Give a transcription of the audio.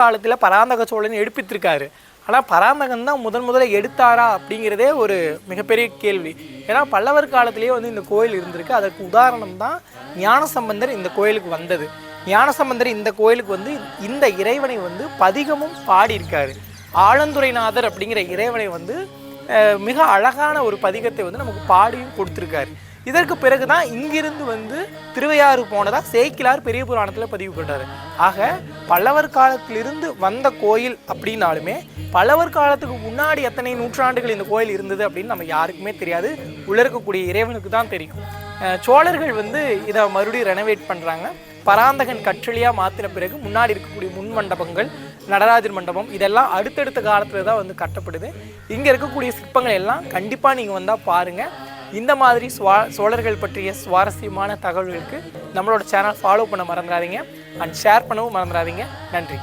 காலத்தில் பராந்தக சோழன் எடுப்பித்திருக்காரு. ஆனால் பராந்தகன் தான் முதல்ல எடுத்தாரா அப்படிங்கிறதே ஒரு மிகப்பெரிய கேள்வி. ஏன்னா பல்லவர் காலத்திலேயே வந்து இந்த கோயில் இருந்திருக்கு. அதற்கு உதாரணம் தான் ஞானசம்பந்தர் இந்த கோயிலுக்கு வந்தது. ஞானசம்பந்தர் இந்த கோயிலுக்கு வந்து இந்த இறைவனை வந்து பதிகமும் பாடியிருக்காரு. ஆலந்துரைநாதர் அப்படிங்கிற இறைவனை வந்து மிக அழகான ஒரு பதிகத்தை வந்து நமக்கு பாடியும் கொடுத்துருக்காரு. இதற்கு பிறகு தான் இங்கிருந்து வந்து திருவையாறு போனதாக சேக்கிலார் பெரிய புராணத்தில் பதிவு பண்ணுறாரு. ஆக பல்லவர் காலத்திலிருந்து வந்த கோயில் அப்படின்னாலுமே பல்லவர் காலத்துக்கு முன்னாடி எத்தனை நூற்றாண்டுகள் இந்த கோயில் இருந்தது அப்படின்னு நம்ம யாருக்குமே தெரியாது. உள்ள இருக்கக்கூடிய இறைவனுக்கு தான் தெரியும். சோழர்கள் வந்து இதை மறுபடியும் ரெனோவேட் பண்ணுறாங்க. பராந்தகன் கற்றளியாக மாற்றின பிறகு முன்னாடி இருக்கக்கூடிய முன் மண்டபங்கள், நடராஜர் மண்டபம் இதெல்லாம் அடுத்தடுத்த காலத்தில் தான் வந்து கட்டப்படுது. இங்கே இருக்கக்கூடிய சிற்பங்கள் எல்லாம் கண்டிப்பாக நீங்கள் வந்தால் பாருங்கள். இந்த மாதிரி சோழர்கள் பற்றிய சுவாரஸ்யமான தகவல்களுக்கு நம்மளோட சேனல் ஃபாலோ பண்ண மறந்துடாதீங்க அண்ட் ஷேர் பண்ணவும் மறந்துடாதீங்க. நன்றி.